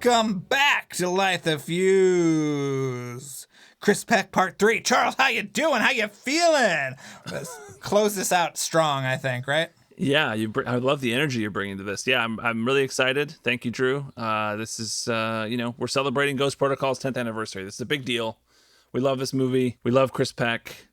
Welcome back to Light the Fuse. Kris Peck, part 3. Charles, how you doing? How you feeling? Let's close this out strong, I think, right? Yeah, I love the energy you're bringing to this. Yeah, I'm really excited. Thank you, Drew. This is, we're celebrating Ghost Protocol's 10th anniversary. This is a big deal. We love this movie. We love Kris Peck.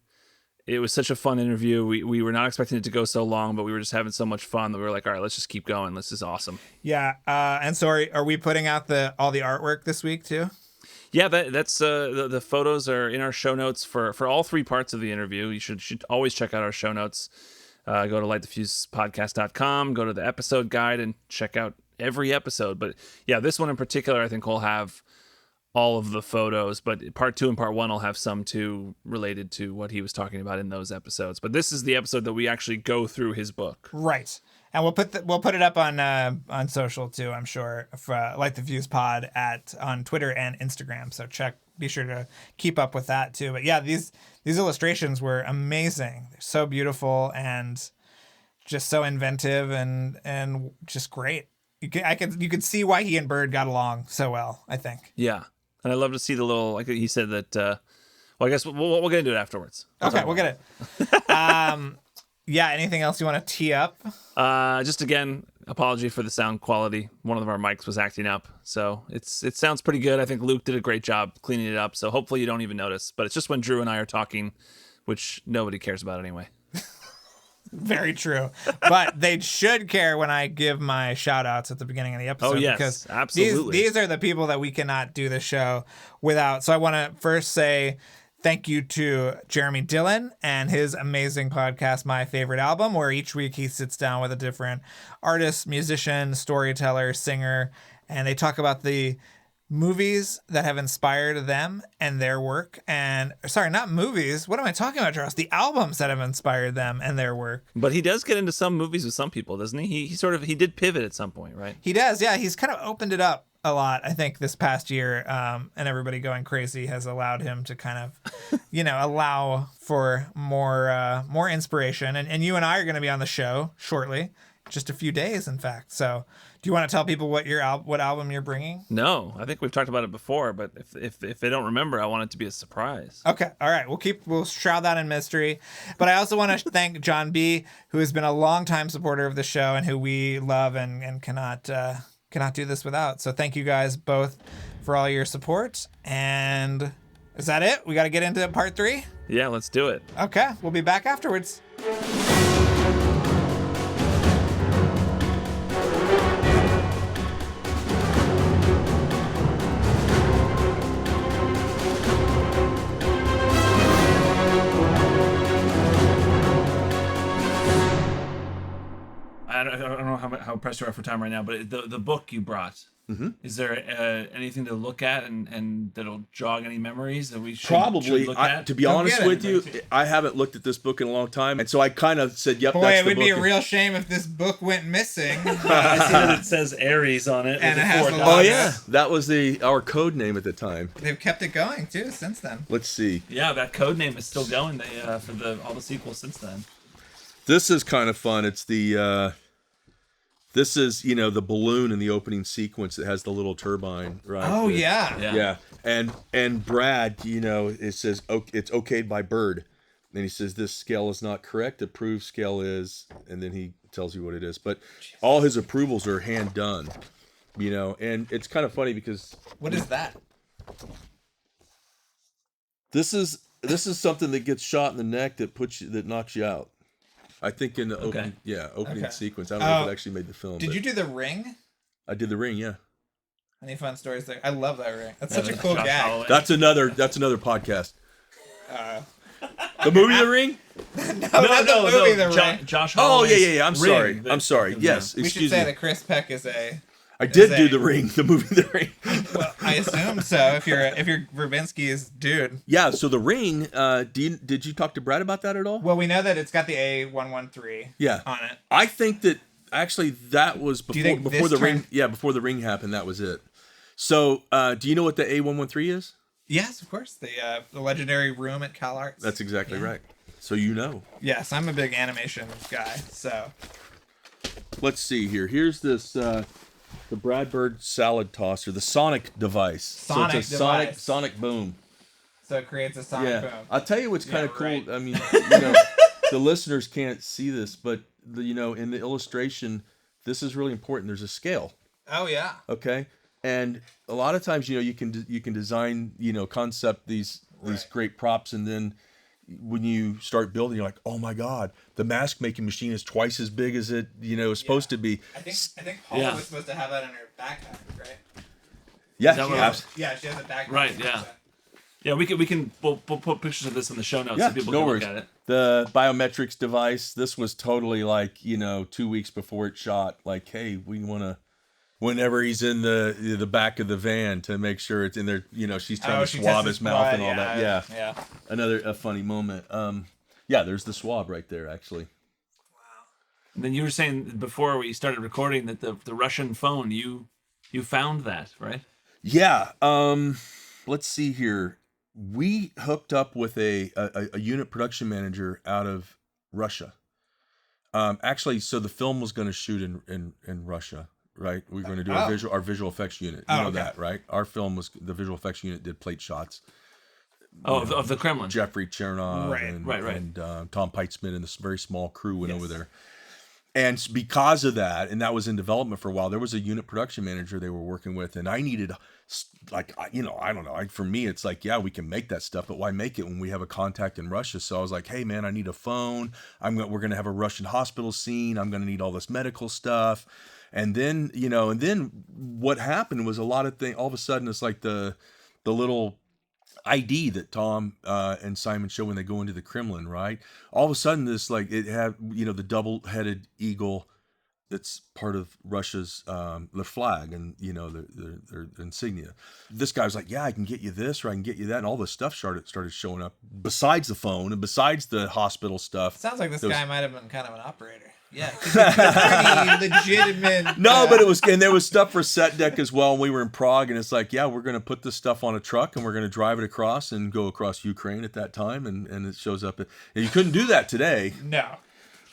It was such a fun interview. We were not expecting it to go so long, but we were just having so much fun that we were like, all right, let's just keep going. This is awesome. Yeah, and so are we putting out all the artwork this week too? Yeah, that's the photos are in our show notes for all 3 parts of the interview. You should always check out our show notes. Go to LightTheFusePodcast.com, go to the episode guide, and check out every episode. But yeah, this one in particular, I think will have all of the photos, but part 2 and part 1 will have some too related to what he was talking about in those episodes. But this is the episode that we actually go through his book. Right. And we'll put it up on social too, I'm sure, for Light the Fuse Pod on Twitter and Instagram. So be sure to keep up with that too. But yeah, these illustrations were amazing. They're so beautiful and just so inventive and just great. You could see why he and Bird got along so well, I think. Yeah. And I love to see the little, like he said that, I guess we'll get into it afterwards. We'll get it. Yeah, anything else you want to tee up? Just again, apology for the sound quality. One of our mics was acting up, so it sounds pretty good. I think Luke did a great job cleaning it up, so hopefully you don't even notice. But it's just when Drew and I are talking, which nobody cares about anyway. Very true. But they should care when I give my shout outs at the beginning of the episode. Oh, yes, because absolutely. These are the people that we cannot do the show without. So I want to first say thank you to Jeremy Dillon and his amazing podcast, My Favorite Album, where each week he sits down with a different artist, musician, storyteller, singer, and they talk about the movies that have inspired them and their work. And sorry, not movies. What am I talking about, Charles? The albums that have inspired them and their work. But he does get into some movies with some people, doesn't he? He did pivot at some point, right? He does, yeah. He's kind of opened it up a lot, I think, this past year, and everybody going crazy has allowed him to kind of, allow for more inspiration. And you and I are going to be on the show shortly, just a few days, in fact. So, do you want to tell people what album you're bringing? No, I think we've talked about it before, but if they don't remember, I want it to be a surprise. Okay, all right, we'll shroud that in mystery. But I also want to thank John B., who has been a longtime supporter of the show and who we love and cannot do this without. So thank you guys both for all your support. And is that it? We got to get into part 3? Yeah, let's do it. Okay, we'll be back afterwards. I don't know how pressed you are for time right now, but the book you brought, is there anything to look at and that'll jog any memories that we should look at? To be honest with you, I haven't looked at this book in a long time, and so I kind of said, yep, boy, that's the book. It would be a real shame if this book went missing. I see that it says Aries on it. And it has the Oh, yeah. That was our code name at the time. They've kept it going, too, since then. Let's see. Yeah, that code name is still going for all the sequels since then. This is kind of fun. It's this is, the balloon in the opening sequence that has the little turbine, right? Oh, yeah. And Brad, it says, it's okayed by Bird. And he says, this scale is not correct. Approved scale is, and then he tells you what it is. But all his approvals are hand done, and it's kind of funny because... What is that? This is something that gets shot in the neck that knocks you out. I think in the opening sequence. I don't know if it actually made the film. Did you do The Ring? I did The Ring, yeah. Any fun stories there? I love that ring. That's such a cool gag. That's another podcast. The movie The Ring? No, the movie The Ring. Josh Holloway's yeah. I'm sorry. Yes, we should say that Kris Peck is a... I did do The Ring, the movie The Ring. Well, I assume so. If you're Verbinski's dude. Yeah. So The Ring. Did you talk to Brad about that at all? Well, we know that it's got the A113. Yeah. On it. I think that actually that was before the Ring. Yeah, before The Ring happened, that was it. So, do you know what the A113 is? Yes, of course. The legendary room at CalArts. That's exactly right. So Yes, I'm a big animation guy. So. Let's see here. Here's this. The Brad Bird salad tosser, the sonic device. Sonic boom. So it creates a sonic boom. I'll tell you what's kind of cool. right. I mean, the listeners can't see this, but in the illustration, this is really important. There's a scale. Oh yeah. Okay. And a lot of times, you can design, concept these great props, and then when you start building, you're like, oh my God, the mask making machine is twice as big as it is supposed to be. I think Paula was supposed to have that in her backpack, right? Yeah, she has a backpack. Right. Yeah. Yeah, we'll put pictures of this in the show notes so people can look at it. The biometrics device, this was totally like 2 weeks before it shot. Like, hey, we want to. Whenever he's in the back of the van to make sure it's in there, she's trying to swab his mouth and all that. Yeah. A funny moment. There's the swab right there, actually. Wow. And then you were saying before we started recording that the Russian phone, you found that, right? Yeah. Let's see here. We hooked up with a unit production manager out of Russia. Actually, so the film was going to shoot in Russia. Right, we were going to do our visual effects unit. You know that, right? Our film was the visual effects unit did plate shots. Of the Kremlin. Jeffrey Chernov and Tom Peitzman and this very small crew went over there. And because of that, and that was in development for a while, there was a unit production manager they were working with, and I needed, I don't know. For me, it's like, yeah, we can make that stuff, but why make it when we have a contact in Russia? So I was like, hey, man, I need a phone. We're going to have a Russian hospital scene. I'm going to need all this medical stuff. And then, what happened was a lot of things. All of a sudden, it's like the little ID that Tom and Simon show when they go into the Kremlin, right? All of a sudden, this it had the double-headed eagle that's part of Russia's the flag and their insignia. This guy was like, yeah, I can get you this or I can get you that, and all this stuff started showing up besides the phone and besides the hospital stuff. Sounds like this guy might have been kind of an operator. Yeah, pretty legitimate. No, but it was, and there was stuff for set deck as well. And we were in Prague, and it's like, yeah, we're going to put this stuff on a truck, and we're going to drive it across and go across Ukraine at that time, and it shows up. And you couldn't do that today. No.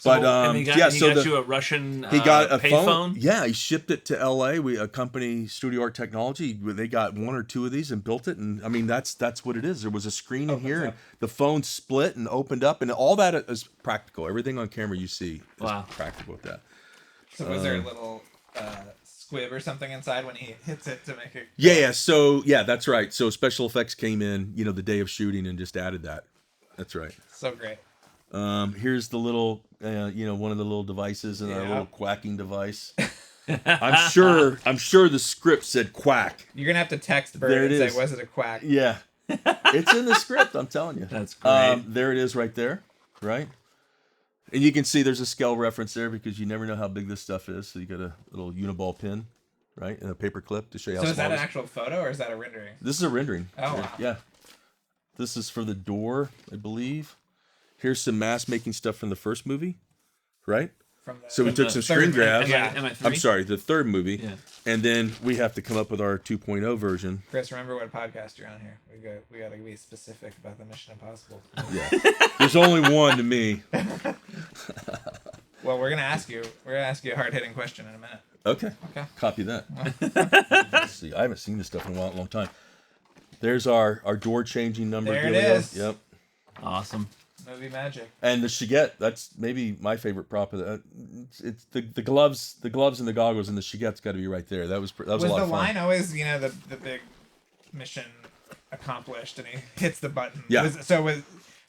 But he got you a Russian he got a phone. Yeah, he shipped it to L.A. A company, Studio Art Technology. They got one or two of these and built it, and I mean that's what it is. There was a screen in here, and the phone split and opened up, and all that is practical. Everything on camera you see is practical with that. So was there a little squib or something inside when he hits it to make it? Yeah. So that's right. So special effects came in, the day of shooting and just added that. That's right. So great. Here's the little, one of the little devices in our little quacking device. I'm sure the script said quack. You're gonna have to text Bird and say, "Was it a quack?" Yeah, it's in the script. I'm telling you. That's great. There it is, right there, right. And you can see there's a scale reference there because you never know how big this stuff is. So you got a little uniball pin, right, and a paper clip to show you how small. So is that an actual photo or is that a rendering? This is a rendering. Oh wow. Yeah. This is for the door, I believe. Here's some mask making stuff from the first movie, right? So we took some screen grabs. I'm sorry, the third movie. Yeah. And then we have to come up with our 2.0 version. Kris, remember what podcast you're on here. We got to be specific about the Mission Impossible. Yeah. There's only one to me. Well, we're gonna ask you a hard-hitting question in a minute. Okay. Copy that. Let's see. I haven't seen this stuff in a long time. There's our door changing number. There it is. Yep. Awesome. Movie magic. And the Shigette, that's maybe my favorite prop of that. It's the gloves and the goggles and the Shigette's got to be right there. That was a lot of fun. Was the line always, the big mission accomplished and he hits the button? Yeah.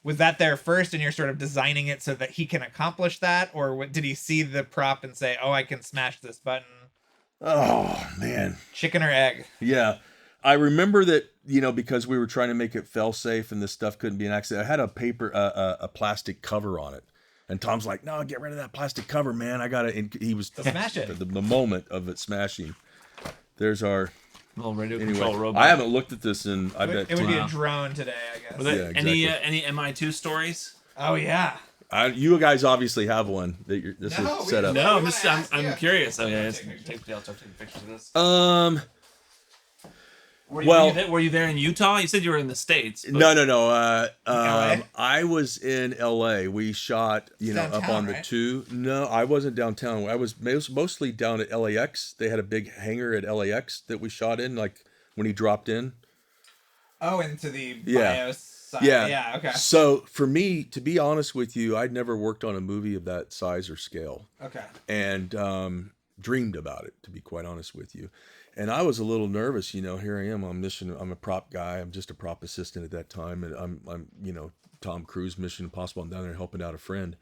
Was that there first and you're sort of designing it so that he can accomplish that? Or did he see the prop and say, oh, I can smash this button? Oh, man. Chicken or egg? Yeah. I remember that, because we were trying to make it fail safe and this stuff couldn't be an accident. I had a plastic cover on it. And Tom's like, no, get rid of that plastic cover, man. I got it. And he was smash it. The moment of it smashing. There's our little radio control robot. I haven't looked at this in, I bet. It would be a drone today, I guess. Yeah, exactly. Any MI2 stories? Oh, yeah. You guys obviously have one that is set up. No, I'm curious. Oh, yeah. I'll start taking pictures of this. Were you there in Utah? You said you were in the States. But... No. LA? I was in LA. We shot, Downtown, up on the right? 2. No, I wasn't downtown. I was mostly down at LAX. They had a big hangar at LAX that we shot in, like when he dropped in. Oh, into the Yeah. bios side. Yeah. Yeah, okay. So for me, to be honest with you, I'd never worked on a movie of that size or scale. Okay. And dreamed about it, to be quite honest with you. And I was a little nervous, here I am on mission. I'm a prop guy. I'm just a prop assistant at that time. And I'm Tom Cruise, Mission Impossible. I'm down there helping out a friend.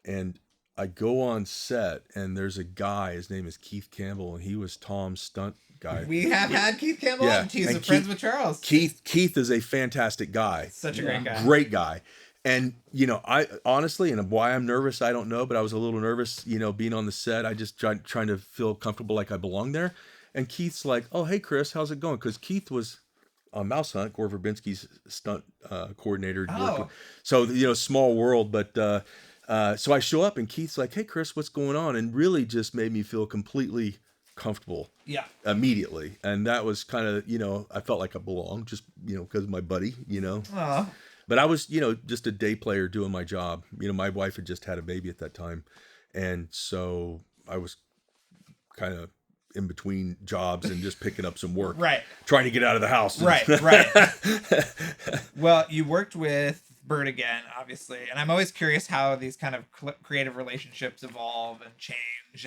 And I go on set and there's a guy, his name is Keith Campbell, and he was Tom's stunt guy. We have had Keith Campbell Yeah. on. He's And friends with Charles. Keith is a fantastic guy. Such a great guy. Great guy. And, I honestly, and why I'm nervous, I don't know, but I was a little nervous, being on the set. I just trying to feel comfortable like I belong there. And Keith's like, "Oh, hey, Kris, how's it going?" Because Keith was on Mouse Hunt, Gore Verbinski's stunt coordinator. Oh. So, small world. But so I show up and Keith's like, "Hey, Kris, what's going on?" And really just made me feel completely comfortable. Yeah. Immediately. And that was kind of, I felt like I belonged just, because of my buddy, Aw. But I was, just a day player doing my job. My wife had just had a baby at that time. And so I was kind of in between jobs and just picking up some work. Right. Trying to get out of the house. Right. Well, you worked with Bird again, obviously. And I'm always curious how these kind of creative relationships evolve and change.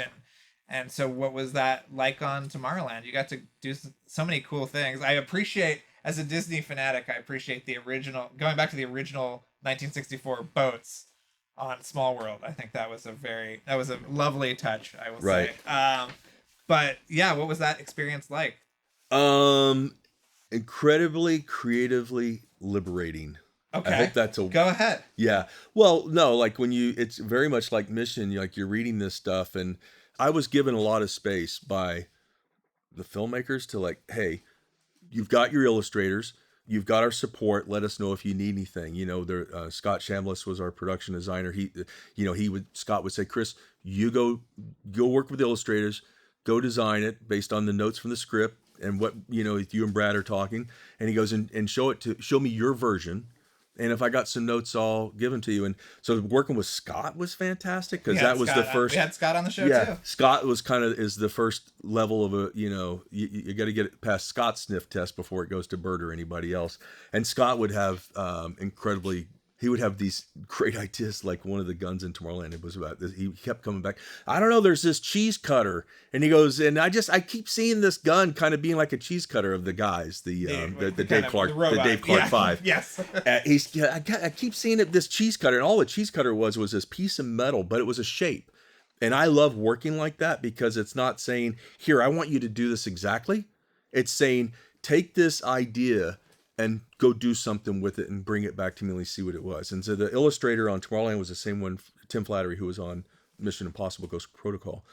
And so what was that like on Tomorrowland? You got to do so many cool things. I appreciate, as a Disney fanatic, I appreciate going back to the original 1964 boats on Small World. I think that was a lovely touch, I will say. But yeah, what was that experience like? Incredibly creatively liberating. Okay. I hope that's Go ahead. Yeah. Well, no, like it's very much like Mission, like you're reading this stuff, and I was given a lot of space by the filmmakers to like, hey, you've got your illustrators, you've got our support. Let us know if you need anything. Scott Chambliss was our production designer. Scott would say, "Kris, you go work with the illustrators, go design it based on the notes from the script and what, if you and Brad are talking." And he goes and show me your version. And if I got some notes, I'll give them to you. And so working with Scott was fantastic because that was the first. We had Scott on the show too. Scott was is the first level of you got to get it past Scott's sniff test before it goes to Bird or anybody else. And Scott would have he would have these great ideas, like one of the guns in Tomorrowland. It was about this. He kept coming back. "I don't know. There's this cheese cutter," and he goes, "And I keep seeing this gun kind of being like a cheese cutter of the guys, the Dave Clark, the Dave Clark 5." Yes. I keep seeing it. This cheese cutter, and all the cheese cutter was this piece of metal, but it was a shape. And I love working like that because it's not saying, "Here, I want you to do this exactly." It's saying, "Take this idea and go do something with it and bring it back to me and see what it was." And so the illustrator on Tomorrowland was the same one, Tim Flattery, who was on Mission Impossible Ghost Protocol.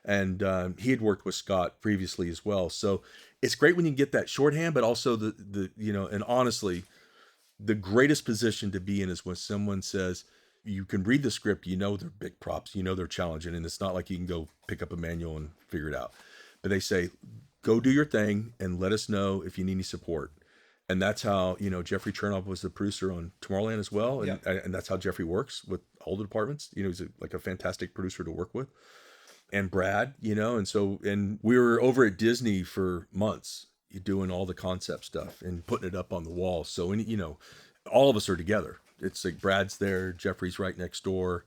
And he had worked with Scott previously as well. So it's great when you get that shorthand, but also and honestly, the greatest position to be in is when someone says, you can read the script, they're big props, they're challenging, and it's not like you can go pick up a manual and figure it out. But they say, go do your thing and let us know if you need any support. And that's how, Jeffrey Chernoff was the producer on Tomorrowland as well. And, and that's how Jeffrey works with all the departments. He's like a fantastic producer to work with. And Brad, and we were over at Disney for months doing all the concept stuff and putting it up on the wall. So, all of us are together. It's like Brad's there, Jeffrey's right next door.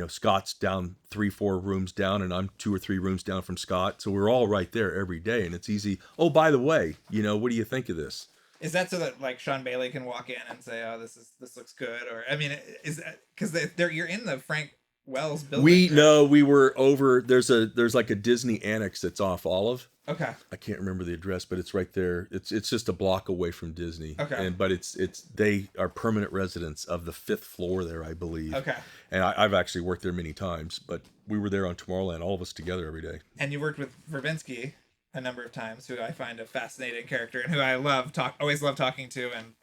Scott's down 3-4 rooms down, and I'm 2 or 3 rooms down from Scott. So we're all right there every day, and it's easy. Oh, by the way, what do you think of this? Is that so that like Sean Bailey can walk in and say, "Oh, this looks good," or I mean, is that because you're in the Frank Wells building? We were over. There's like a Disney annex that's off Olive. Okay. I can't remember the address, but it's right there. It's just a block away from Disney. Okay. But they are permanent residents of the 5th floor there, I believe. Okay. And I've actually worked there many times, but we were there on Tomorrowland, all of us together every day. And you worked with Verbinski a number of times, who I find a fascinating character and who I always love talking to. And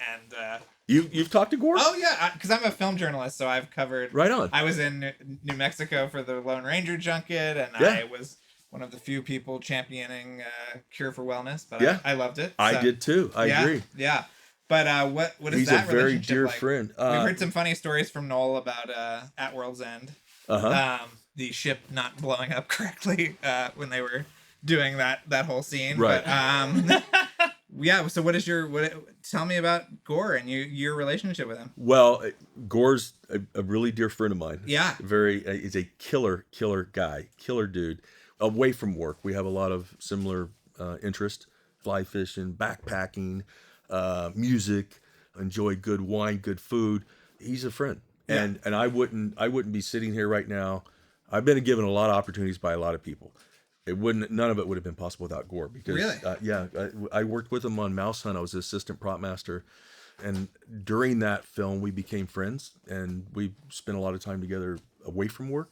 you've talked to Gore? Oh yeah, because I'm a film journalist, so I've covered. Right on. I was in New Mexico for the Lone Ranger junket, and I was one of the few people championing Cure for Wellness, but Yeah. I loved it. I So, did too. I yeah, agree. Yeah. But what is He's that a very relationship dear like? friend. We've heard some funny stories from Noel about At World's End. The ship not blowing up correctly when they were doing that whole scene. Right. But yeah. So tell me about Gore and your relationship with him. Well, Gore's a really dear friend of mine. Yeah. He's a killer guy, killer dude. Away from work, we have a lot of similar interest: fly fishing, backpacking, music. Enjoy good wine, good food. He's a friend, and I wouldn't be sitting here right now. I've been given a lot of opportunities by a lot of people. None of it would have been possible without Gore. Because really, I worked with him on Mouse Hunt. I was the assistant prop master. And during that film, we became friends, and we spent a lot of time together away from work,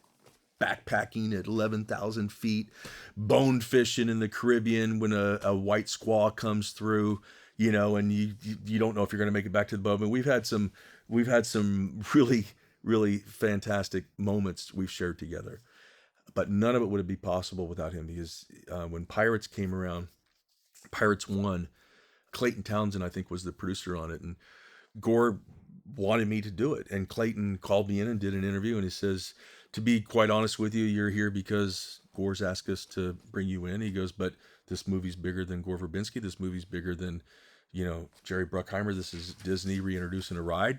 backpacking at 11,000 feet, bone fishing in the Caribbean when a white squall comes through, and you don't know if you're going to make it back to the boat. And we've had some really, really fantastic moments we've shared together, but none of it would be possible without him, because when Pirates came around, Pirates 1, Clayton Townsend, I think, was the producer on it, and Gore wanted me to do it. And Clayton called me in and did an interview, and he says, to be quite honest with you, you're here because Gore's asked us to bring you in. He goes, but this movie's bigger than Gore Verbinski. This movie's bigger than, Jerry Bruckheimer. This is Disney reintroducing a ride,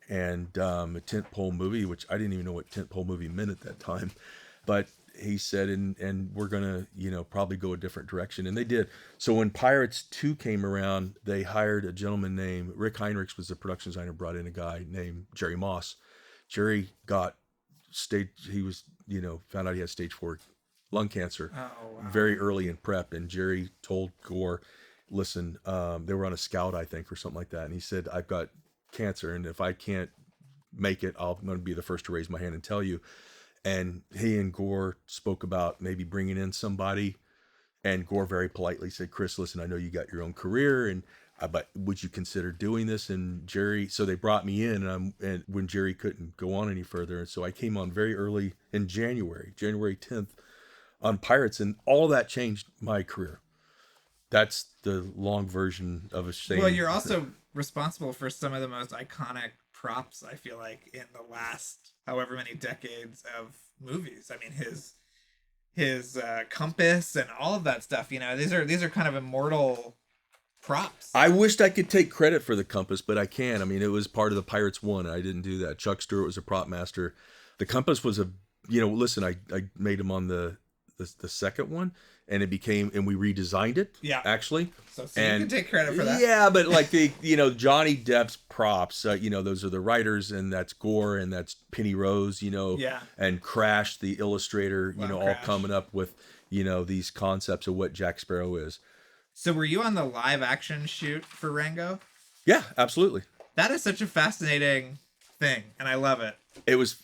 and a tentpole movie, which I didn't even know what tentpole movie meant at that time. But he said, and we're going to, probably go a different direction. And they did. So when Pirates 2 came around, they hired a gentleman named Rick Heinrichs, was the production designer, brought in a guy named Jerry Moss. Jerry found out he had stage 4 lung cancer very early in prep. And Jerry told Gore, listen, they were on a scout, I think, or something like that. And he said, I've got cancer, and if I can't make it, I'm going to be the first to raise my hand and tell you. And he and Gore spoke about maybe bringing in somebody, and Gore very politely said, Kris, listen, I know you got your own career, and but would you consider doing this? And Jerry, so they brought me in, and when Jerry couldn't go on any further, and so I came on very early in January 10th on Pirates, and all that changed my career. That's the long version of a saying. Well, you're also responsible for some of the most iconic props, I feel like, in the last however many decades of movies. I mean, his compass and all of that stuff, these are kind of immortal props. I wished I could take credit for the compass, but I can't. I mean, it was part of the Pirates 1. I didn't do that. Chuck Stewart was a prop master. The compass was listen, I made him on the second one, and it became, and we redesigned it. Yeah, actually. So you can take credit for that. Yeah, but like Johnny Depp's props, those are the writers, and that's Gore, and that's Penny Rose, and Crash, the illustrator, all coming up with, these concepts of what Jack Sparrow is. So were you on the live action shoot for Rango? Yeah, absolutely. That is such a fascinating thing, and I love it. It was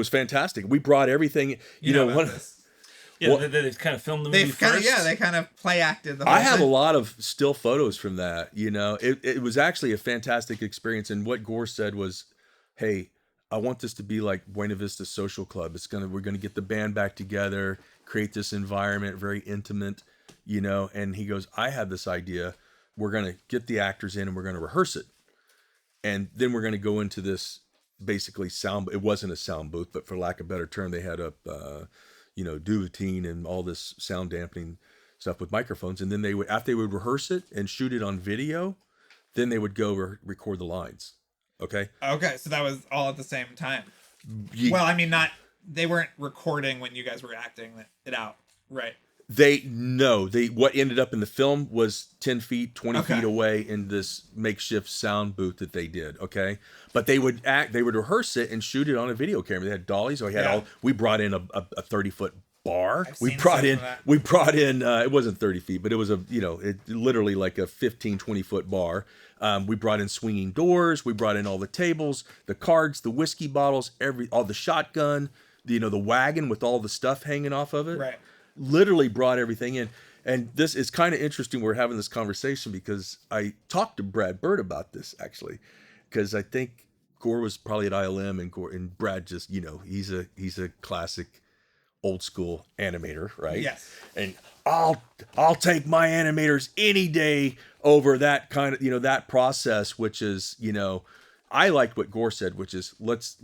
fantastic. We brought everything, they've kind of filmed the movie first. They kind of play acted the whole thing. I have a lot of still photos from that. It was actually a fantastic experience. And what Gore said was, hey, I want this to be like Buena Vista Social Club. We're gonna get the band back together, create this environment, very intimate, and he goes, I have this idea. We're gonna get the actors in and we're gonna rehearse it. And then we're gonna go into this basically sound. It wasn't a sound booth, but for lack of a better term, they had a duvetine and all this sound dampening stuff with microphones. And then after they would rehearse it and shoot it on video, then they would go record the lines. Okay. So that was all at the same time. Well, I mean, they weren't recording when you guys were acting it out, right? What ended up in the film was 10 feet, 20 feet away in this makeshift sound booth that they did. Okay. But they would rehearse it and shoot it on a video camera. They had dollies. We brought in a 30-foot bar. We brought in, it wasn't 30 feet, but it was literally like a 15, 20-foot bar. We brought in swinging doors. We brought in all the tables, the cards, the whiskey bottles, all the shotgun, the wagon with all the stuff hanging off of it. Right. Literally brought everything in. And this is kind of interesting. We're having this conversation because I talked to Brad Bird about this, actually, because I think Gore was probably at ILM, and Brad just, he's a classic old school animator, right? Yes. And I'll take my animators any day over that kind of, that process, which is, I liked what Gore said, which is let's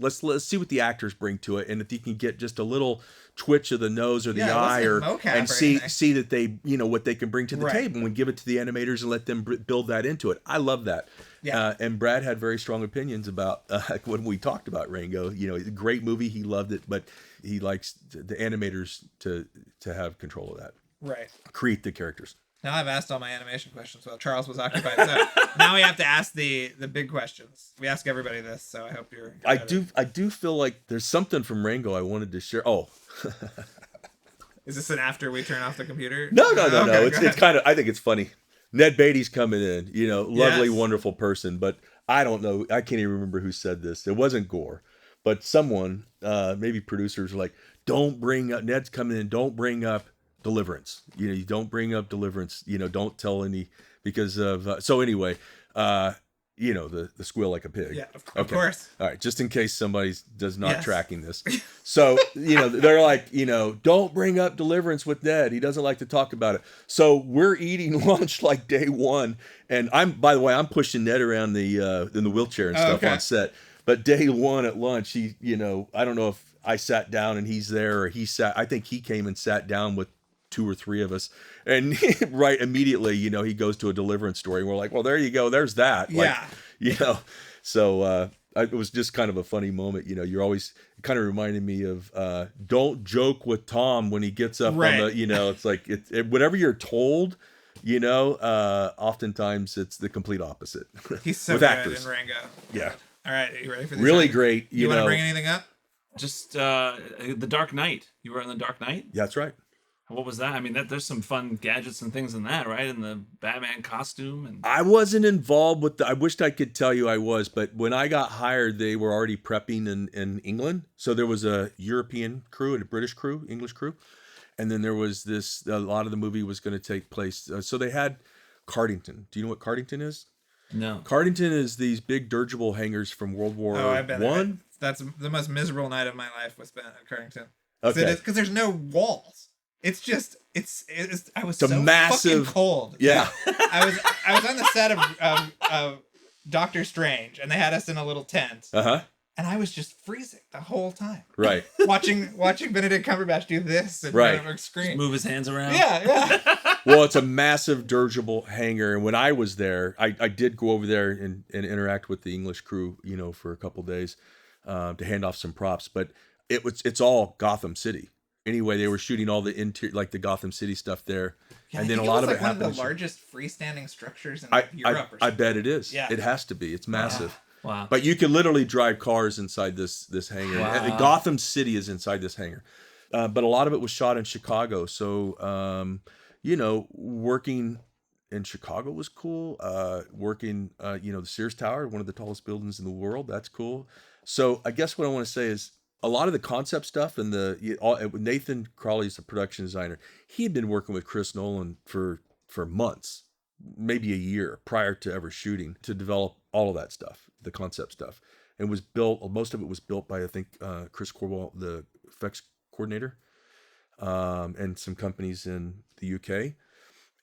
see what the actors bring to it, and if you can get just a little twitch of the nose or the eye, and see that they, what they can bring to the table, and give it to the animators and let them build that into it. I love that. Yeah. And Brad had very strong opinions about when we talked about Rango. Great movie, he loved it, but he likes the animators to have control of that. Right. Create the characters. Now I've asked all my animation questions while Charles was occupied. So now we have to ask the big questions. We ask everybody this, so I hope you're. I do feel like there's something from Rango I wanted to share. Oh. Is this an after we turn off the computer? No. It's kind of. I think it's funny. Ned Beatty's coming in. Lovely, wonderful person, but I don't know. I can't even remember who said this. It wasn't Gore, but someone, maybe producers, were like, "Don't bring up Ned's coming in. Don't bring up Deliverance. You don't bring up Deliverance. Don't tell any because of." So anyway, the squeal like a pig. Yeah, of course. All right, just in case somebody's not tracking this. So, they're like, don't bring up Deliverance with Ned. He doesn't like to talk about it. So we're eating lunch like day one. And by the way, I'm pushing Ned around in the wheelchair and stuff on set. But day one at lunch, he, I don't know if I sat down and he's there, or I think he came and sat down with 2 or 3 of us, and right immediately, he goes to a Deliverance story, and we're like, well, there you go, there's that. So it was just kind of a funny moment. You're always kind of reminding me of don't joke with Tom when he gets up on the, it's like whatever you're told, oftentimes it's the complete opposite. He's so with good actors. in Rango. Yeah. All right, are you ready for this? Really great. You want to bring anything up? Just The Dark Knight. You were in The Dark Knight? Yeah, that's right. What was that? I mean, there's some fun gadgets and things in that, right? In the Batman costume. And I wasn't involved with I wished I could tell you I was, but when I got hired, they were already prepping in England. So there was a European crew and a British crew, English crew. And then there was a lot of the movie was going to take place. So they had Cardington. Do you know what Cardington is? No. Cardington is these big dirigible hangars from World War I. That's the most miserable night of my life was spent at Cardington. Okay. Because there's no walls. It's just I was so massive, fucking cold. Yeah. I was on the set of Doctor Strange, and they had us in a little tent. Uh-huh. And I was just freezing the whole time. Right. watching Benedict Cumberbatch do this and scream. Just move his hands around. Yeah. Well, it's a massive dirigible hangar, and when I was there, I did go over there and interact with the English crew, for a couple days, to hand off some props. But it's all Gotham City. Anyway, they were shooting all the interior, like the Gotham City stuff there, and then a lot of it happened. One of the largest freestanding structures in Europe. I bet it is. Yeah. It has to be. It's massive. Wow. But you can literally drive cars inside this hangar. Wow. And Gotham City is inside this hangar. But a lot of it was shot in Chicago. So, working in Chicago was cool. Working, the Sears Tower, one of the tallest buildings in the world. That's cool. So I guess what I want to say is, a lot of the concept stuff and Nathan Crawley's the production designer. He had been working with Chris Nolan for months, maybe a year prior to ever shooting, to develop all of that stuff, the concept stuff, and most of it was built by, I think, Chris Corwell, the effects coordinator, and some companies in the UK,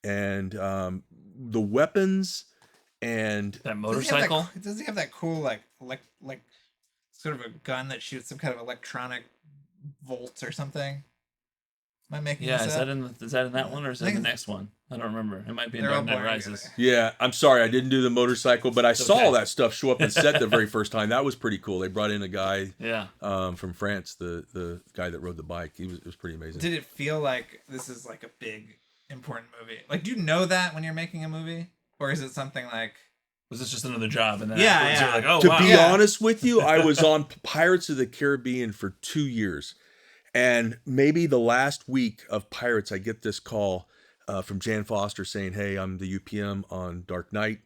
and the weapons and that motorcycle. Does he have that cool like sort of a gun that shoots some kind of electronic volts or something? Am I making this up? Is that in that one, or is that the next one? I don't remember. It might be in Dark Knight Rises. Together. Yeah, I'm sorry, I didn't do the motorcycle, but I saw that stuff show up in set the very first time. That was pretty cool. They brought in a guy from France, the guy that rode the bike. It was pretty amazing. Did it feel like this is like a big, important movie? Like, do you know that when you're making a movie? Or is it something like... Was this just another job? And then you're like, oh, to wow. be honest with you, I was on Pirates of the Caribbean for 2 years. And maybe the last week of Pirates, I get this call from Jan Foster saying, hey, I'm the UPM on Dark Knight.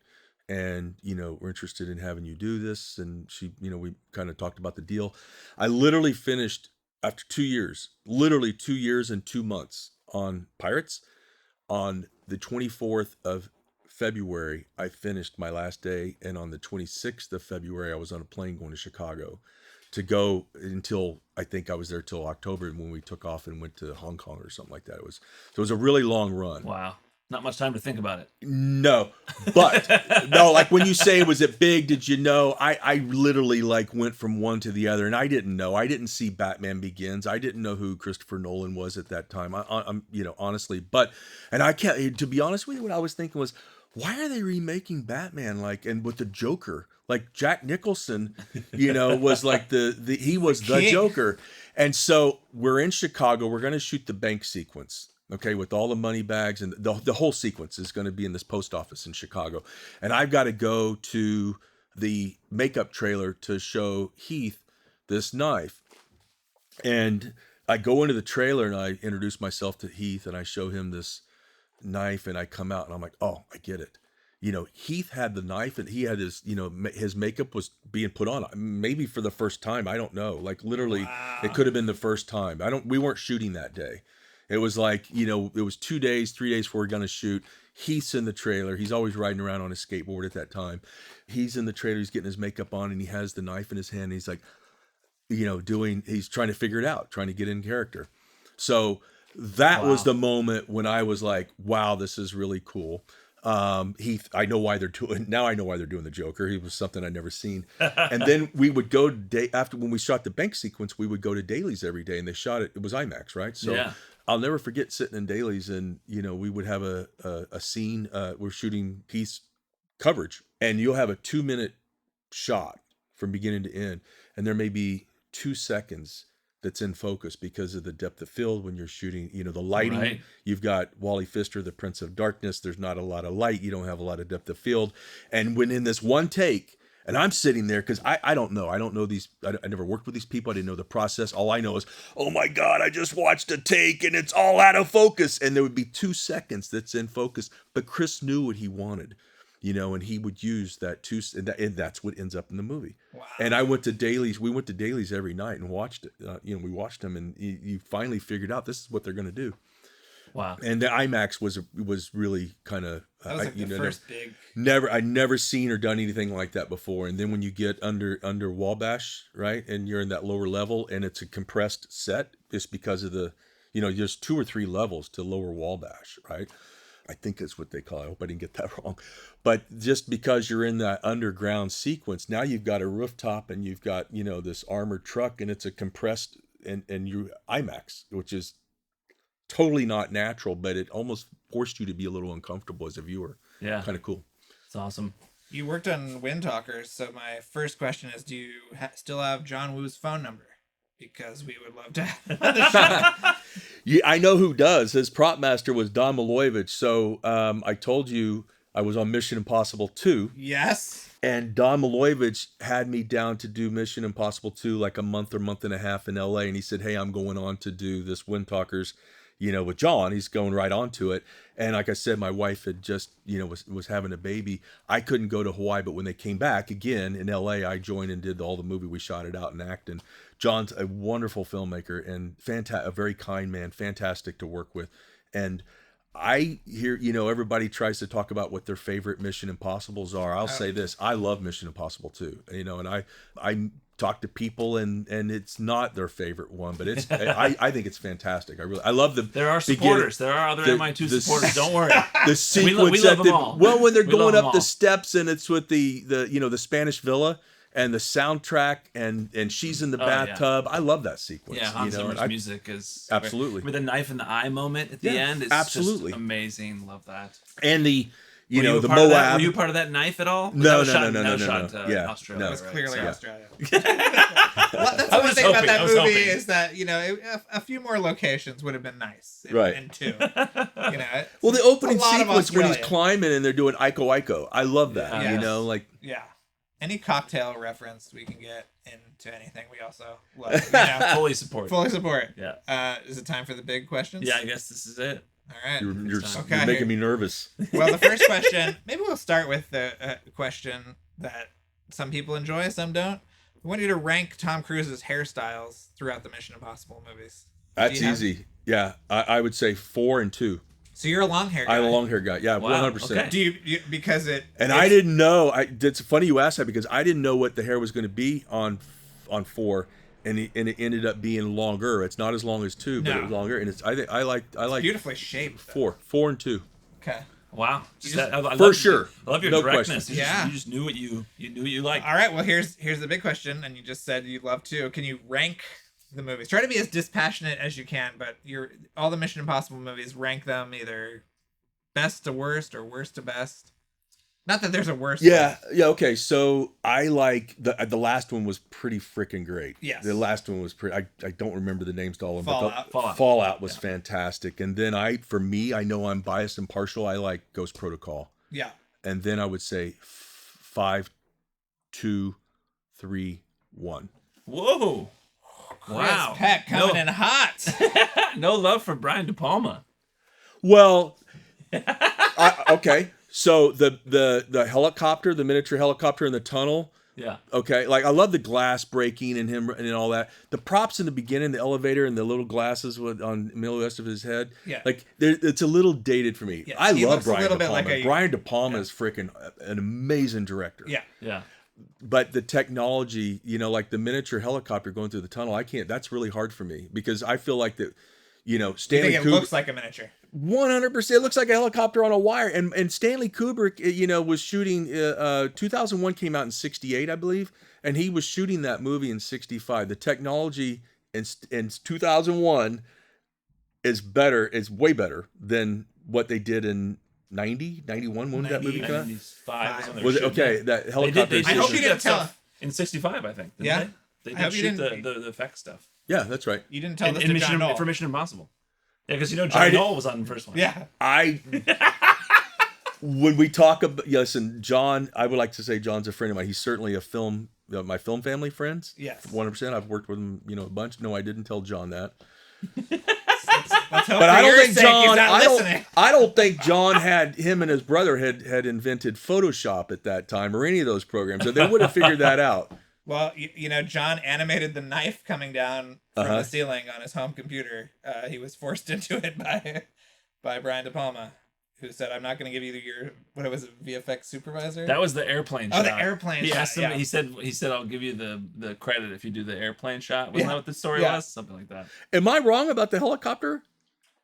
And, we're interested in having you do this. And she, we kind of talked about the deal. I literally finished after 2 years, literally 2 years and 2 months on Pirates. On the 24th of February, I finished my last day, and on the 26th of February, I was on a plane going to Chicago to go until I think I was there till October when we took off and went to Hong Kong or something like that. So it was a really long run. Wow. Not much time to think about it. No, but no, like when you say, was it big? Did you know? I literally like went from one to the other, and I didn't know. I didn't see Batman Begins. I didn't know who Christopher Nolan was at that time. I'm honestly, and I can't. To be honest with you, what I was thinking was, why are they remaking Batman and with the Joker? Like Jack Nicholson, was like he was the Joker, and so we're in Chicago. We're going to shoot the bank sequence. Okay, with all the money bags and the whole sequence is going to be in this post office in Chicago. And I've got to go to the makeup trailer to show Heath this knife. And I go into the trailer and I introduce myself to Heath and I show him this knife and I come out and I'm like, oh, I get it. Heath had the knife and he had his, his makeup was being put on maybe for the first time. I don't know. Like literally, It could have been the first time. We weren't shooting that day. It was like, it was 2 days, 3 days before we're going to shoot. Heath's in the trailer. He's always riding around on his skateboard at that time. He's in the trailer. He's getting his makeup on and he has the knife in his hand. And he's like, he's trying to figure it out, trying to get in character. So that was the moment when I was like, wow, this is really cool. Heath, I know why they're doing the Joker. He was something I'd never seen. And then we would go after when we shot the bank sequence, we would go to dailies every day and they shot it. It was IMAX, right? So yeah. I'll never forget sitting in dailies and, we would have a scene, we're shooting Heath's coverage and you'll have a 2-minute shot from beginning to end. And there may be 2 seconds that's in focus because of the depth of field when you're shooting, the lighting. Right. You've got Wally Pfister, the Prince of Darkness. There's not a lot of light. You don't have a lot of depth of field. And when in this one take, and I'm sitting there because I don't know. I don't know these. I never worked with these people. I didn't know the process. All I know is, oh my God, I just watched a take and it's all out of focus. And there would be 2 seconds that's in focus. But Chris knew what he wanted, and he would use that and that's what ends up in the movie. Wow. And I went to dailies. We went to dailies every night and watched it. We watched them and you finally figured out this is what they're going to do. Wow. And the IMAX was really kind of that was the first big. I'd never seen or done anything like that before. And then when you get under Wabash, right, and you're in that lower level and it's a compressed set, just because of the there's 2 or 3 levels to lower Wabash, right? I think that's what they call it. I hope I didn't get that wrong. But just because you're in that underground sequence, now you've got a rooftop and you've got this armored truck and it's a compressed and you IMAX, which is totally not natural, but it almost forced you to be a little uncomfortable as a viewer. Yeah. Kind of cool. It's awesome. You worked on Wind Talkers, so my first question is, do you still have John Woo's phone number? Because we would love to have him on the show. Yeah, I know who does. His prop master was Don Milojevich. So I told you I was on Mission Impossible 2. Yes. And Don Milojevich had me down to do Mission Impossible 2 like a month or month and a half in LA. And he said, hey, I'm going on to do this Wind Talkers, with John. He's going right on to it. And like I said, my wife had just, was having a baby. I couldn't go to Hawaii, but when they came back again in LA, I joined and did all the movie. We shot it out in Acton. John's a wonderful filmmaker and a very kind man, fantastic to work with. And I hear, everybody tries to talk about what their favorite Mission Impossibles are. I'll say this, I love Mission Impossible 2, and I talk to people and it's not their favorite one, but it's, I think it's fantastic. I love the, there are supporters. There are other MI2 supporters. Don't worry. The sequence we love them all. Well, when they're going up the steps and it's with the Spanish villa and the soundtrack and she's in the bathtub. Yeah. I love that sequence. Yeah, Hans Zimmer's music is absolutely with the knife in the eye moment at the end. It's absolutely just amazing. Love that. And the the Moab. Were you part of that knife at all? No. Yeah, Australia. It was clearly Australia. Well, that's one thing about that movie is that a few more locations would have been nice. In 2. Well, the opening sequence when he's climbing and they're doing Iko Iko. I love that. Yeah. Any cocktail reference we can get into anything, we also love. Fully support. Yeah. Is it time for the big questions? Yeah, I guess this is it. All right. You're making me nervous. Well, the first question, maybe we'll start with the question that some people enjoy, some don't. I want you to rank Tom Cruise's hairstyles throughout the Mission Impossible movies. That's easy. Yeah, I would say 4 and 2. So you're a long hair guy. I'm a long hair guy. Yeah, wow. 100%. Okay. Do you because it? And I didn't know. It's funny you asked that because I didn't know what the hair was going to be on on 4, and it ended up being longer. It's not as long as 2, but No. it was longer. And I like Beautifully shaped. 4 and 2. Okay. Wow. For sure. I love your No directness. question. You just knew what you knew what you liked. All right. Well, here's the big question, and you just said you'd love to. Can you rank the movies? Try to be as dispassionate as you can, but all the Mission Impossible movies, rank them either best to worst or worst to best. Not that there's a worst. Yeah. Okay. So I like the last one was pretty freaking great. Yes. The last one was pretty. I don't remember the names to all of them. Fallout. But Fallout was fantastic. And then I know I'm biased and partial. I like Ghost Protocol. Yeah. And then I would say 5, 2, 3, 1. Whoa. Wow. Kris Peck coming in hot. No love for Brian De Palma. Well, okay. So the helicopter, the miniature helicopter in the tunnel. Yeah. Okay. Like I love the glass breaking and him and all that. The props in the beginning, the elevator and the little glasses on the middle west of his head. Yeah. Like it's a little dated for me. Yes, I he love looks a Brian little De bit Palma. like Brian De Palma is freaking an amazing director. Yeah. Yeah. But the technology, like the miniature helicopter going through the tunnel, I can't. That's really hard for me because I feel like that. I Stanley think it looks like a miniature. 100%. It looks like a helicopter on a wire. And Stanley Kubrick, was shooting. 2001 came out in '68, I believe, and he was shooting that movie in '65. The technology in 2001 is way better than what they did in 90, 91. When did that movie come out? 95 Was it okay? That helicopter. They did I hope you shoot didn't that tell. stuff in 65, I think. Didn't Yeah. They I did hope you shoot didn't- the effects stuff. Yeah, that's right. You didn't tell In this to John Knoll. For Mission Impossible. Yeah, because John Knoll was on the first one. Yeah. When we talk about, listen, John, I would like to say John's a friend of mine. He's certainly my film family friends. Yes. 100%. I've worked with him, a bunch. No, I didn't tell John that. Let's hope But I don't think he's John. not listening. I don't think John him and his brother had invented Photoshop at that time or any of those programs, so they would have figured that out. Well, John animated the knife coming down from the ceiling on his home computer. He was forced into it by Brian De Palma, who said, "I'm not going to give you your VFX supervisor." That was the airplane shot. Oh, the airplane he shot. Asked him, Yeah. He said, "I'll give you the credit if you do the airplane shot." Wasn't that what the story Yeah. was? Something like that. Am I wrong about the helicopter?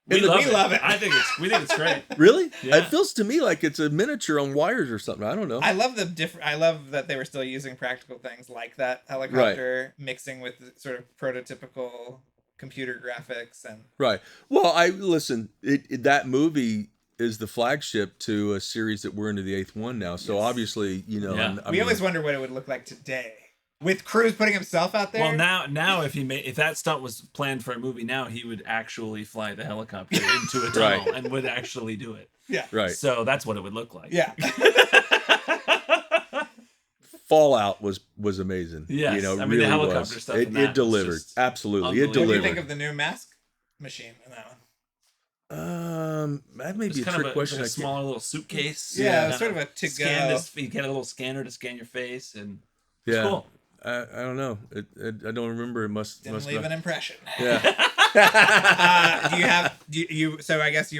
We love it. I think it's great. Really? Yeah. It feels to me like it's a miniature on wires or something. I don't know. I love I love that they were still using practical things like that helicopter mixing with the sort of prototypical computer graphics and. Right. Well, listen. That movie is the flagship to a series that we're into the 8th one now. So obviously, Yeah. We always wonder what it would look like today with Cruise putting himself out there. Well, now if that stunt was planned for a movie, now he would actually fly the helicopter into a tunnel and would actually do it. Yeah. Right. So that's what it would look like. Yeah. Fallout was amazing. Yes. I mean, really the helicopter was. stuff in that It was delivered. just Absolutely, it What do delivered. you think of the new mask machine in that one? That may be a It's trick question. Like a smaller little suitcase. Yeah, it's sort of a to-go. You get a little scanner to scan your face, and Yeah. it's cool. I don't know. I don't remember. It must Didn't leave an impression. Yeah. So I guess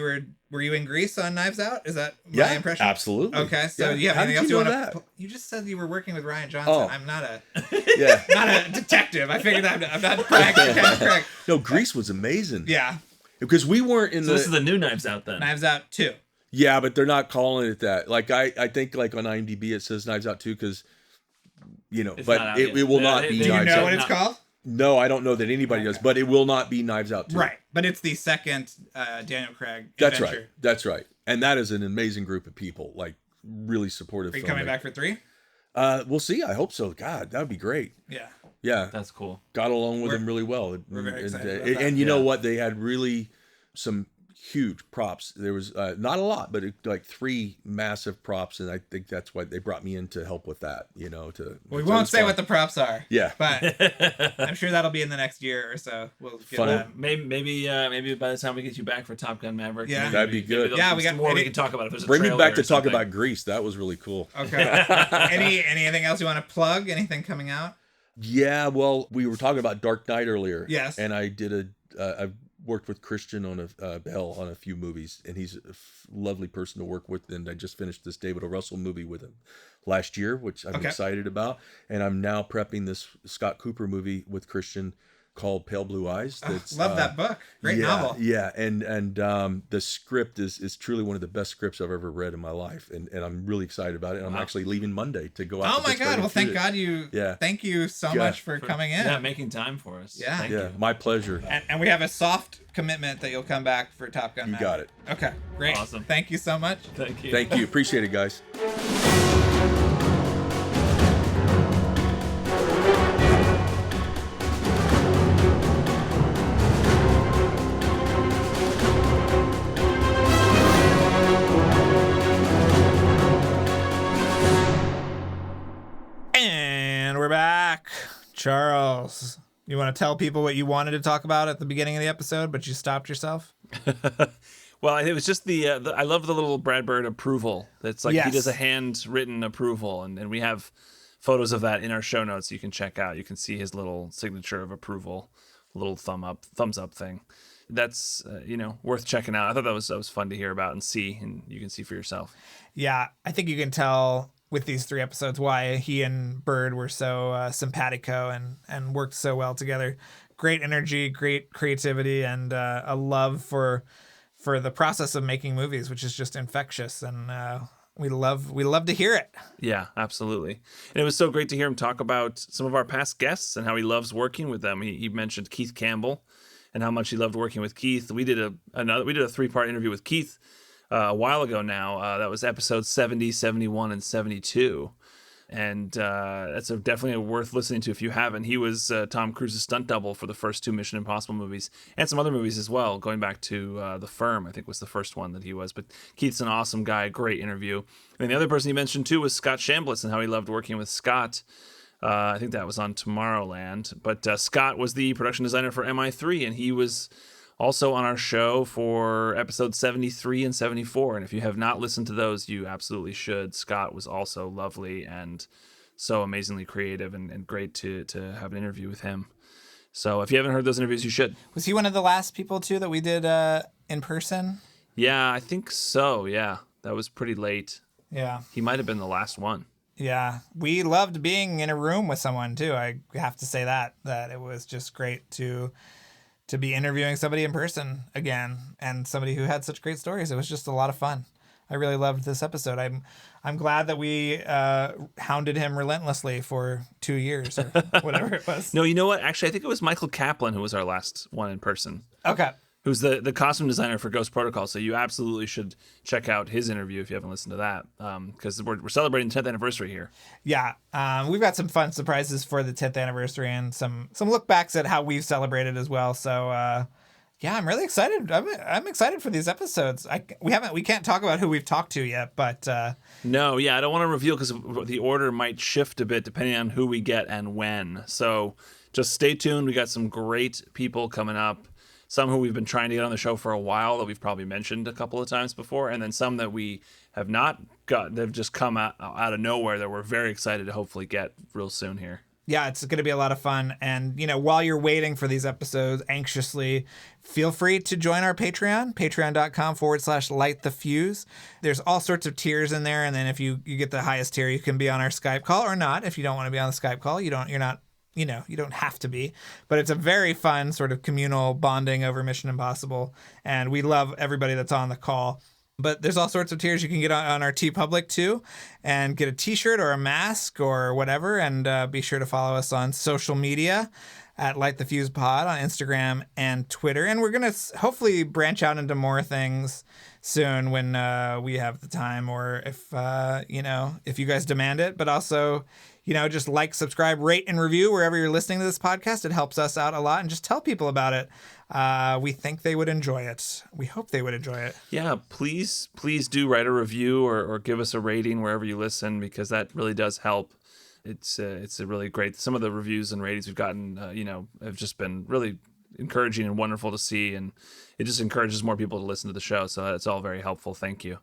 were you in Greece on Knives Out? Is that my impression? Absolutely. Okay, so Yeah. you have How anything did else you you know want that? to? You just said you were working with Rian Johnson. Oh. I'm not a Yeah. not a detective. I figured I'm not correct. No, Greece was amazing. Yeah, Because we weren't in So this is the new Knives Out then. Knives Out 2. Yeah, but they're not calling it that. Like I think like on IMDb it says Knives Out 2 because It's but not out it yet. will not be Do you Knives know Out. what it's called? No, I don't know that anybody does, but it will not be Knives Out 2. Right, but it's the second Daniel Craig That's adventure. right. That's right. And that is an amazing group of people, like really supportive. Are you coming back for 3? We'll see. I hope so. God, that would be great. Yeah. Yeah. That's cool. Got along with them really well. we're very excited about And, that. and you know what? They had really some huge props. There was not a lot, but like 3 massive props, and I think that's why they brought me in to help with that. We so won't it's say fun. what the props are. Yeah. But I'm sure that'll be in the next year or so. We'll get Fun. that. Maybe by the time we get you back for Top Gun Maverick, Yeah. That'd be good. Maybe Yeah, there'll we be some got- more we can talk about. If there's a Bring me trailer back to or talk something. about Greece. That was really cool. Okay. Anything else you want to plug? Anything coming out? Yeah, well, we were talking about Dark Knight earlier. Yes. And I did I've worked with Christian on Bell on a few movies, and he's a lovely person to work with. And I just finished this David O. Russell movie with him last year, which I'm excited about. And I'm now prepping this Scott Cooper movie with Christian called Pale Blue Eyes. That's love that book. Great novel. Yeah, and the script is truly one of the best scripts I've ever read in my life, and I'm really excited about it. And I'm actually leaving Monday to go out. Oh my God! Well, thank God you. Yeah. Thank you so much for coming in. Yeah, making time for us. Yeah. Thank you. My pleasure. And we have a soft commitment that you'll come back for Top Gun. You got it. Okay, great. Awesome. Thank you so much. Thank you. Thank you. Appreciate it, guys. And we're back. Charles, you want to tell people what you wanted to talk about at the beginning of the episode, but you stopped yourself? Well, it was just the I love the little Brad Bird approval. That's like he does a handwritten approval, and we have photos of that in our show notes you can check out. You can see his little signature of approval, little thumbs up thing. That's worth checking out. I thought that was fun to hear about and see, and you can see for yourself. Yeah, I think you can tell with these 3 episodes why he and Bird were so simpatico and worked so well together. Great energy, great creativity, and a love for the process of making movies, which is just infectious, and we love to hear it. Yeah, absolutely. And it was so great to hear him talk about some of our past guests and how he loves working with them. He mentioned Keith Campbell and how much he loved working with Keith. We did a 3-part interview with Keith a while ago now. That was episodes 70, 71, and 72. And that's definitely worth listening to if you haven't. He was Tom Cruise's stunt double for the first 2 Mission Impossible movies and some other movies as well, going back to The Firm, I think was the first one that he was. But Keith's an awesome guy, great interview. And the other person he mentioned too was Scott Chambliss and how he loved working with Scott. I think that was on Tomorrowland. But Scott was the production designer for MI3, and he was also on our show for episodes 73 and 74. And if you have not listened to those, you absolutely should. Scott was also lovely and so amazingly creative and great to have an interview with him. So if you haven't heard those interviews, you should. Was he one of the last people, too, that we did in person? Yeah, I think so. Yeah, that was pretty late. Yeah. He might have been the last one. Yeah. We loved being in a room with someone, too. I have to say that it was just great to be interviewing somebody in person again, and somebody who had such great stories. It was just a lot of fun. I really loved this episode. I'm glad that we hounded him relentlessly for 2 years or whatever it was. No, you know what? Actually, I think it was Michael Kaplan who was our last one in person. Okay. Who's the costume designer for Ghost Protocol. So you absolutely should check out his interview if you haven't listened to that, because we're celebrating the 10th anniversary here. Yeah, we've got some fun surprises for the 10th anniversary and some look backs at how we've celebrated as well. So yeah, I'm really excited. I'm excited for these episodes. We can't talk about who we've talked to yet, but no, yeah, I don't want to reveal because the order might shift a bit depending on who we get and when. So just stay tuned. We got some great people coming up. Some who we've been trying to get on the show for a while that we've probably mentioned a couple of times before, and then some that we have not got. They've just come out of nowhere that we're very excited to hopefully get real soon here. Yeah, it's going to be a lot of fun. And, while you're waiting for these episodes anxiously, feel free to join our Patreon, patreon.com/LightTheFuse. There's all sorts of tiers in there. And then if you get the highest tier, you can be on our Skype call or not. If you don't want to be on the Skype call, you don't have to be, but it's a very fun sort of communal bonding over Mission Impossible. And we love everybody that's on the call. But there's all sorts of tiers you can get on our TeePublic too, and get a t-shirt or a mask or whatever. And be sure to follow us on social media at LightTheFuse-Pod on Instagram and Twitter. And we're going to hopefully branch out into more things soon when we have the time, or if you guys demand it. But also, just like, subscribe, rate, and review wherever you're listening to this podcast. It helps us out a lot. And just tell people about it. We think they would enjoy it. We hope they would enjoy it. Yeah, please do write a review or give us a rating wherever you listen, because that really does help. It's a really great. Some of the reviews and ratings we've gotten, have just been really encouraging and wonderful to see. And it just encourages more people to listen to the show. So that's all very helpful. Thank you.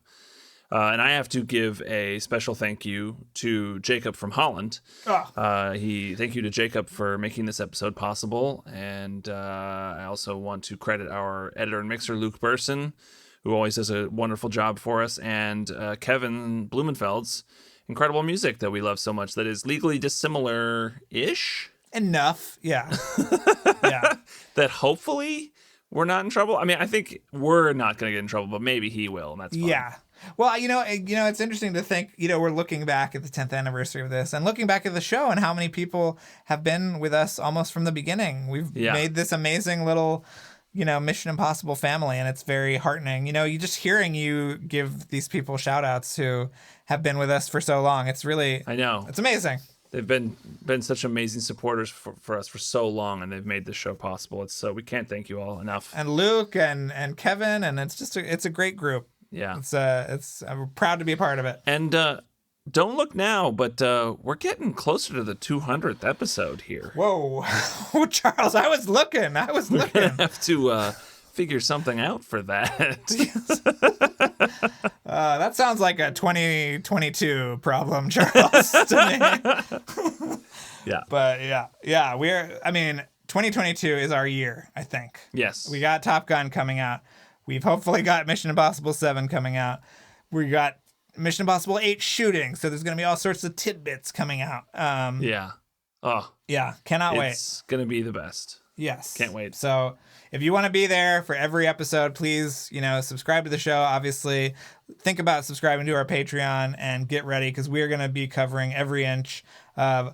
And I have to give a special thank you to Jacob from Holland. Thank you to Jacob for making this episode possible. And I also want to credit our editor and mixer, Luke Burson, who always does a wonderful job for us, and Kevin Blumenfeld's incredible music that we love so much that is legally dissimilar-ish. Enough, yeah. Yeah. That hopefully we're not in trouble. I mean, I think we're not going to get in trouble, but maybe he will, and that's fine. Yeah. Well, it's interesting to think, we're looking back at the 10th anniversary of this and looking back at the show and how many people have been with us almost from the beginning. We've made this amazing little, Mission Impossible family, and it's very heartening. You just hearing you give these people shout outs who have been with us for so long. It's really, I know. It's amazing. They've been such amazing supporters for us for so long, and they've made this show possible. We can't thank you all enough. And Luke and Kevin, and it's a great group. Yeah. I'm proud to be a part of it. And don't look now, but we're getting closer to the 200th episode here. Whoa. Charles, I was looking. We're gonna have to figure something out for that. That sounds like a 2022 problem, Charles, to me. Yeah. But yeah, 2022 is our year, I think. Yes. We got Top Gun coming out. We've hopefully got Mission Impossible 7 coming out. We got Mission Impossible 8 shooting, so there's going to be all sorts of tidbits coming out. Yeah. Oh. Yeah, cannot wait. It's going to be the best. Yes. Can't wait. So if you want to be there for every episode, please, subscribe to the show. Obviously, think about subscribing to our Patreon and get ready, because we're going to be covering every inch of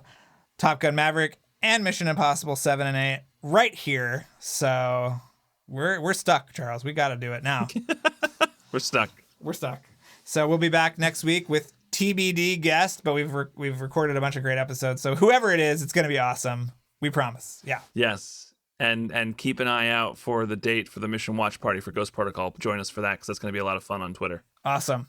Top Gun Maverick and Mission Impossible 7 and 8 right here. So we're stuck, Charles. We got to do it now. We're stuck. So we'll be back next week with TBD guest, but we've recorded a bunch of great episodes. So whoever it is, it's going to be awesome. We promise. Yeah. Yes. And keep an eye out for the date for the Mission Watch Party for Ghost Protocol. Join us for that, because that's going to be a lot of fun on Twitter. Awesome.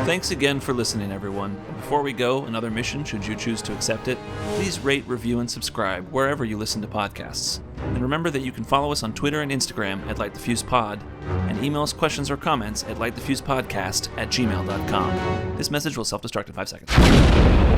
Thanks again for listening, everyone. Before we go, another mission, should you choose to accept it, please rate, review, and subscribe wherever you listen to podcasts. And remember that you can follow us on Twitter and Instagram at LightTheFusePod, and email us questions or comments at lightthefusepodcast@gmail.com. This message will self-destruct in 5 seconds.